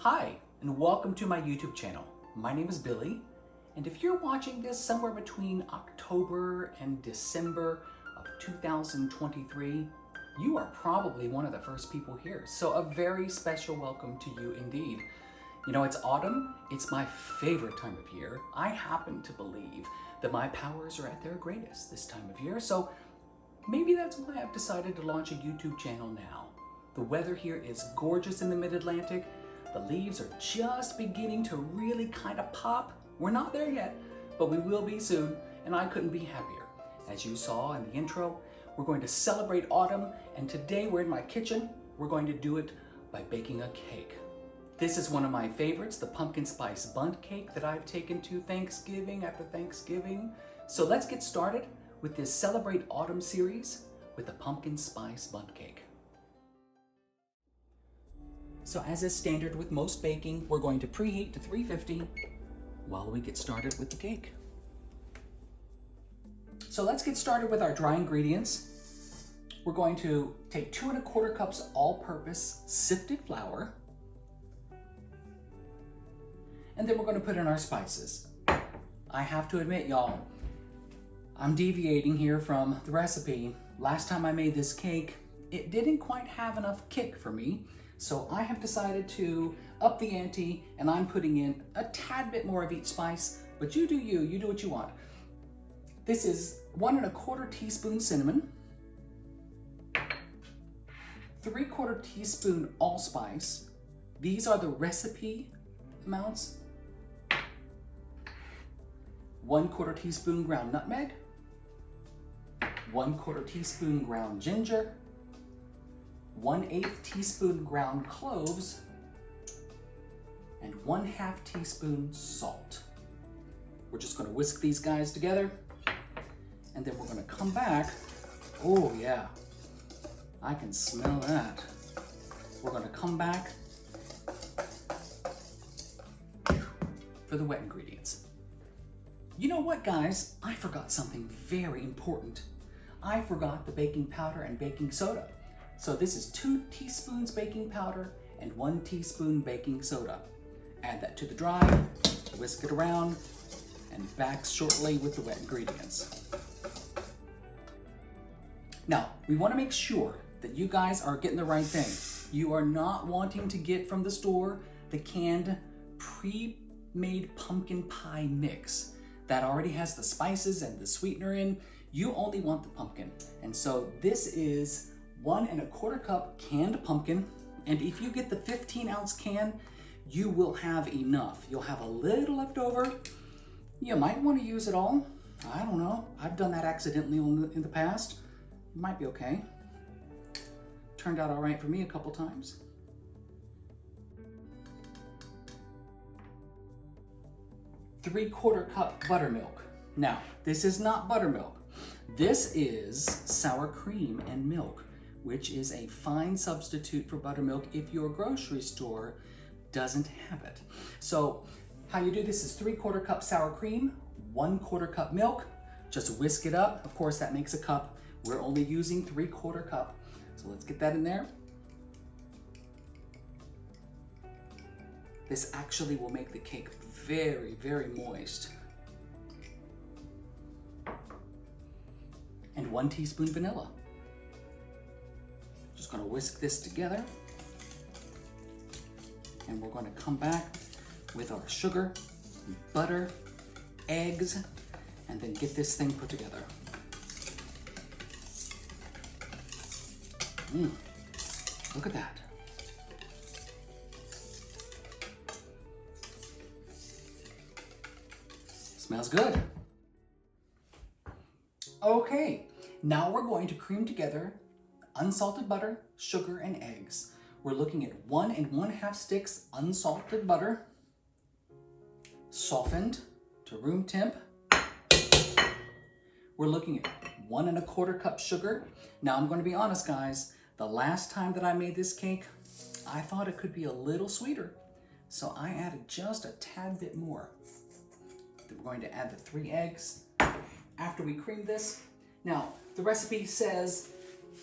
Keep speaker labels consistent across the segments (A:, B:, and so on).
A: Hi, and welcome to my YouTube channel. My name is Billy, and if you're watching this somewhere between October and December of 2023, you are probably one of the first people here. So a very special welcome to you indeed. You know, it's autumn. It's my favorite time of year. I happen to believe that my powers are at their greatest this time of year, so maybe that's why I've decided to launch a YouTube channel now. The weather here is gorgeous in the mid-Atlantic. The leaves are just beginning to really kind of pop. We're not there yet, but we will be soon, and I couldn't be happier. As you saw in the intro, we're going to celebrate autumn, and today we're in my kitchen. We're going to do it by baking a cake. This is one of my favorites, the pumpkin spice bundt cake that I've taken to Thanksgiving after Thanksgiving. So let's get started with this Celebrate Autumn series with the pumpkin spice bundt cake. So as is standard with most baking, we're going to preheat to 350 while we get started with the cake. So let's get started with our dry ingredients. We're going to take 2 1/4 cups all-purpose sifted flour, and then we're going to put in our spices. I have to admit, y'all, I'm deviating here from the recipe. Last time I made this cake, it didn't quite have enough kick for me. So I have decided to up the ante, and I'm putting in a tad bit more of each spice, but you do you, you do what you want. This is 1 1/4 teaspoon cinnamon, 3/4 teaspoon allspice. These are the recipe amounts. 1/4 teaspoon ground nutmeg, 1/4 teaspoon ground ginger, 1/8 teaspoon ground cloves, and 1/2 teaspoon salt. We're just going to whisk these guys together, and then we're going to come back. Oh yeah, I can smell that. We're going to come back for the wet ingredients. You know what, guys? I forgot something very important. I forgot the baking powder and baking soda. So this is 2 teaspoons baking powder and 1 teaspoon baking soda. Add that to the dry, whisk it around, and back shortly with the wet ingredients. Now, we want to make sure that you guys are getting the right thing. You are not wanting to get from the store the canned pre-made pumpkin pie mix that already has the spices and the sweetener in. You only want the pumpkin. And so this is 1 1/4 cup canned pumpkin, and if you get the 15-ounce can, you will have enough. You'll have a little left over. You might want to use it all. I don't know. I've done that accidentally in the past. It might be okay. Turned out all right for me a couple times. ¾ cup buttermilk. Now, this is not buttermilk. This is sour cream and milk, which is a fine substitute for buttermilk if your grocery store doesn't have it. So how you do this is 3/4 cup sour cream, 1/4 cup milk. Just whisk it up. Of course, that makes a cup. We're only using 3/4 cup. So let's get that in there. This actually will make the cake very, very moist. And 1 teaspoon vanilla. Just going to whisk this together, and we're going to come back with our sugar, butter, eggs, and then get this thing put together. Look at that. Smells good. Okay, now we're going to cream together unsalted butter, sugar, and eggs. We're looking at 1 1/2 sticks unsalted butter, softened to room temp. We're looking at 1 1/4 cup sugar. Now I'm going to be honest, guys, the last time that I made this cake, I thought it could be a little sweeter. So I added just a tad bit more. Then we're going to add the 3 eggs after we cream this. Now, the recipe says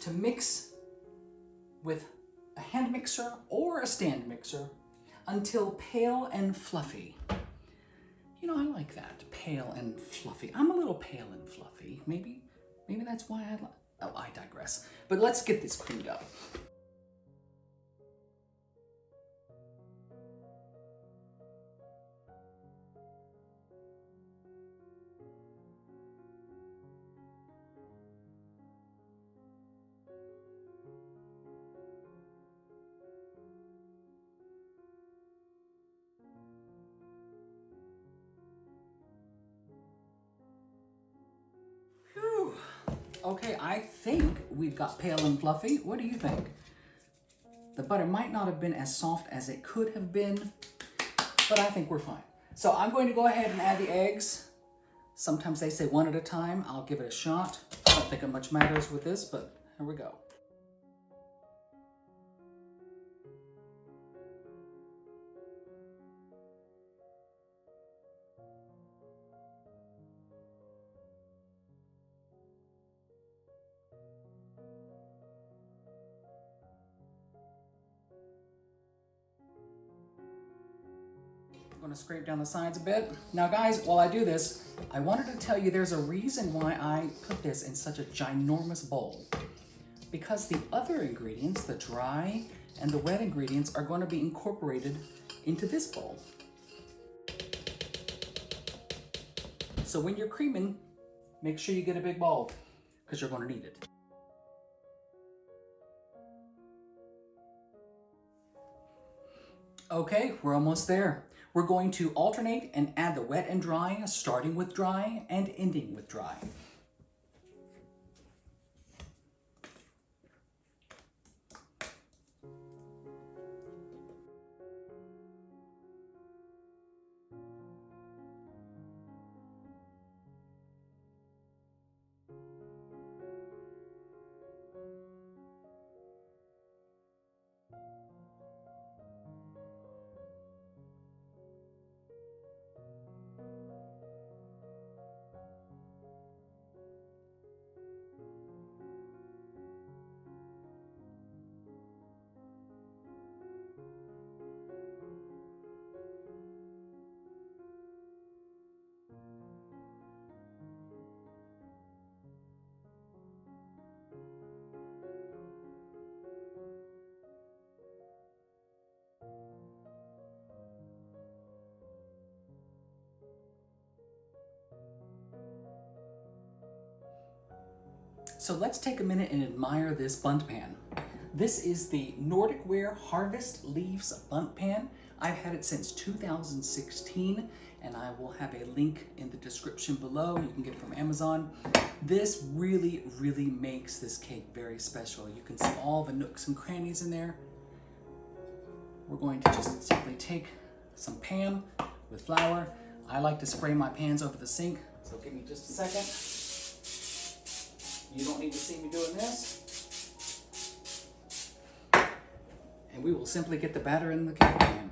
A: to mix with a hand mixer or a stand mixer. until pale and fluffy. You know, I like that, pale and fluffy. I'm a little pale and fluffy. Maybe that's why I like, oh, I digress. But let's get this cleaned up. Whew. Okay, I think we've got pale and fluffy. What do you think? The butter might not have been as soft as it could have been, but I think we're fine. So I'm going to go ahead and add the eggs. Sometimes they say one at a time. I'll give it a shot. I don't think it much matters with this, but here we go. I'm going to scrape down the sides a bit. Now guys, while I do this, I wanted to tell you there's a reason why I put this in such a ginormous bowl. Because the other ingredients, the dry and the wet ingredients, are going to be incorporated into this bowl. So when you're creaming, make sure you get a big bowl, because you're going to need it. Okay, we're almost there. We're going to alternate and add the wet and dry, starting with dry and ending with dry. So let's take a minute and admire this Bundt pan. This is the Nordic Ware Harvest Leaves Bundt pan. I've had it since 2016, and I will have a link in the description below. You can get it from Amazon. This really, really makes this cake very special. You can see all the nooks and crannies in there. We're going to just simply take some pan with flour. I like to spray my pans over the sink, so give me just a second. You don't need to see me doing this. And we will simply get the batter in the cake pan.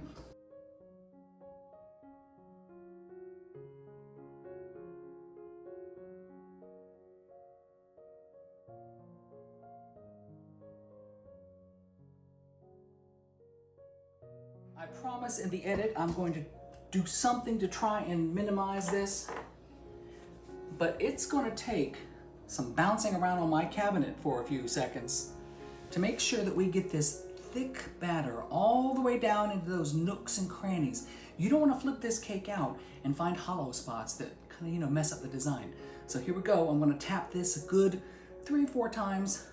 A: I promise in the edit I'm going to do something to try and minimize this, but it's going to take some bouncing around on my cabinet for a few seconds to make sure that we get this thick batter all the way down into those nooks and crannies. You don't want to flip this cake out and find hollow spots that kind of, mess up the design. So here we go. I'm going to tap this a good 3 or 4 times.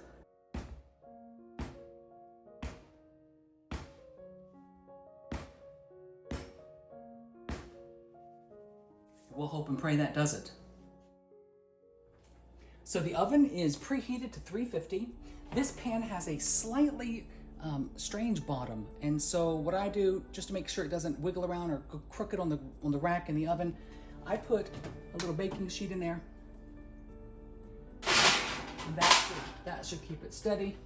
A: We'll hope and pray that does it. So the oven is preheated to 350. This pan has a slightly strange bottom, and so what I do, just to make sure it doesn't wiggle around or go crooked on the rack in the oven, I put a little baking sheet in there. That should keep it steady.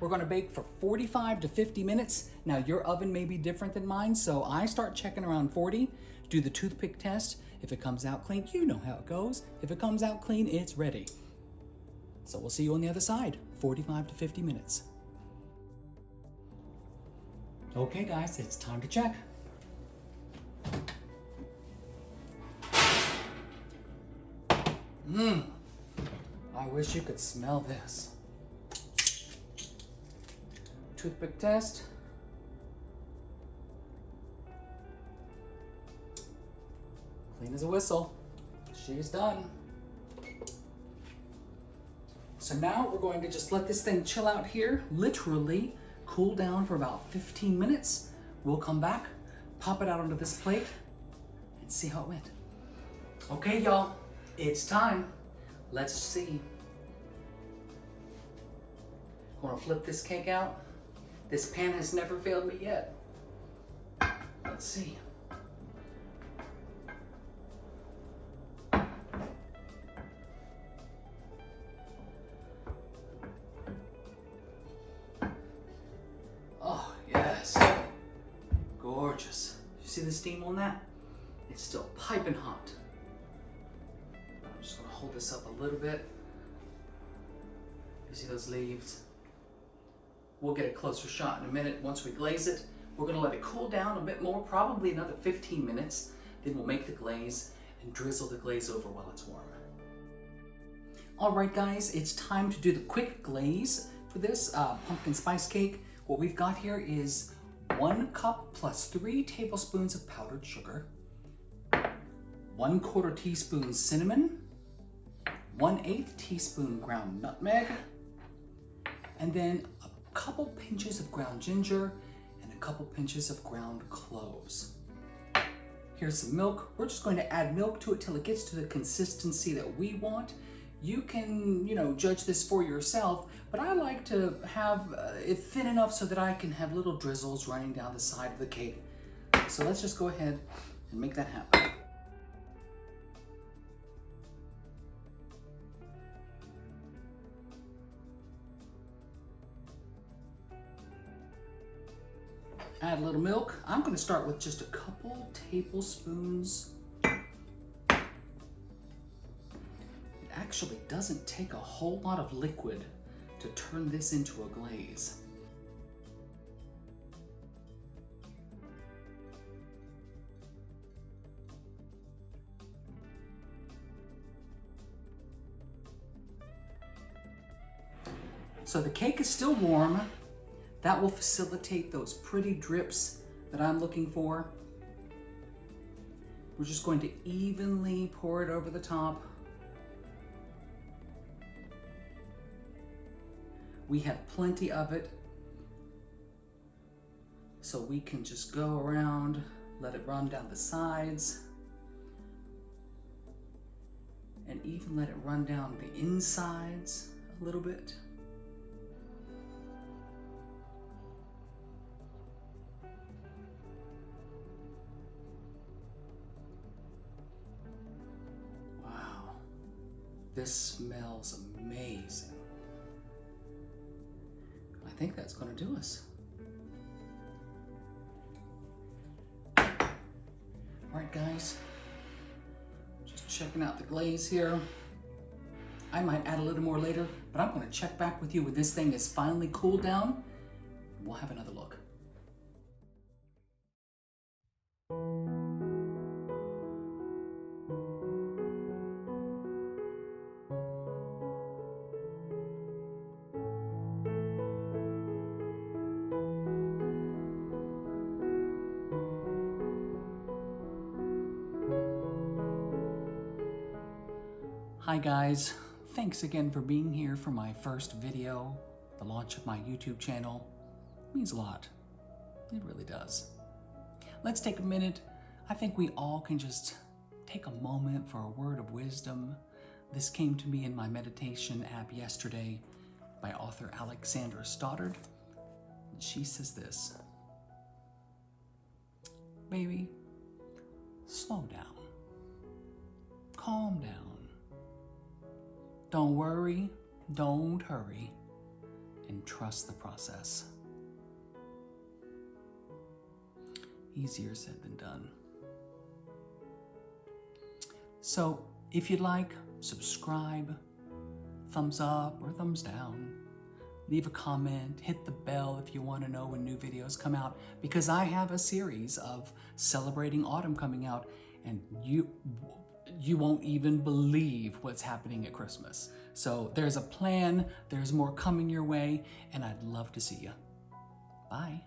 A: We're going to bake for 45 to 50 minutes. Now your oven may be different than mine, so I start checking around 40. Do the toothpick test. If it comes out clean, you know how it goes. If it comes out clean, it's ready. So we'll see you on the other side, 45 to 50 minutes. Okay guys, it's time to check. I wish you could smell this. Toothpick test. Clean as a whistle. She's done. So now we're going to just let this thing chill out here, literally cool down for about 15 minutes. We'll come back, pop it out onto this plate, and see how it went. Okay, y'all, it's time. Let's see. I'm gonna flip this cake out. This pan has never failed me yet. Let's see. Oh, yes. Gorgeous. You see the steam on that? It's still piping hot. I'm just gonna hold this up a little bit. You see those leaves? We'll get a closer shot in a minute once we glaze it. We're gonna let it cool down a bit more, probably another 15 minutes. Then we'll make the glaze and drizzle the glaze over while it's warm. All right, guys, it's time to do the quick glaze for this pumpkin spice cake. What we've got here is 1 cup plus 3 tablespoons of powdered sugar, 1/4 teaspoon cinnamon, 1/8 teaspoon ground nutmeg, and then a couple pinches of ground ginger and a couple pinches of ground cloves. Here's some milk. We're just going to add milk to it till it gets to the consistency that we want. You can, judge this for yourself, but I like to have it thin enough so that I can have little drizzles running down the side of the cake. So let's just go ahead and make that happen. Add a little milk. I'm going to start with just a couple tablespoons. It actually doesn't take a whole lot of liquid to turn this into a glaze. So the cake is still warm. That will facilitate those pretty drips that I'm looking for. We're just going to evenly pour it over the top. We have plenty of it, so we can just go around, let it run down the sides, and even let it run down the insides a little bit. This smells amazing. I think that's going to do us. All right, guys. Just checking out the glaze here. I might add a little more later, but I'm going to check back with you when this thing is finally cooled down. We'll have another look. Hi guys, thanks again for being here for my first video, the launch of my YouTube channel. It means a lot, it really does. Let's take a minute. I think we all can just take a moment for a word of wisdom. This came to me in my meditation app yesterday by author Alexandra Stoddard. She says this: baby, slow down, calm down. Don't worry, don't hurry, and trust the process. Easier said than done. So, if you'd like, subscribe, thumbs up or thumbs down. leave a comment, hit the bell if you want to know when new videos come out, because I have a series of celebrating autumn coming out, and you won't even believe what's happening at Christmas. So there's a plan, there's more coming your way, and I'd love to see you. Bye.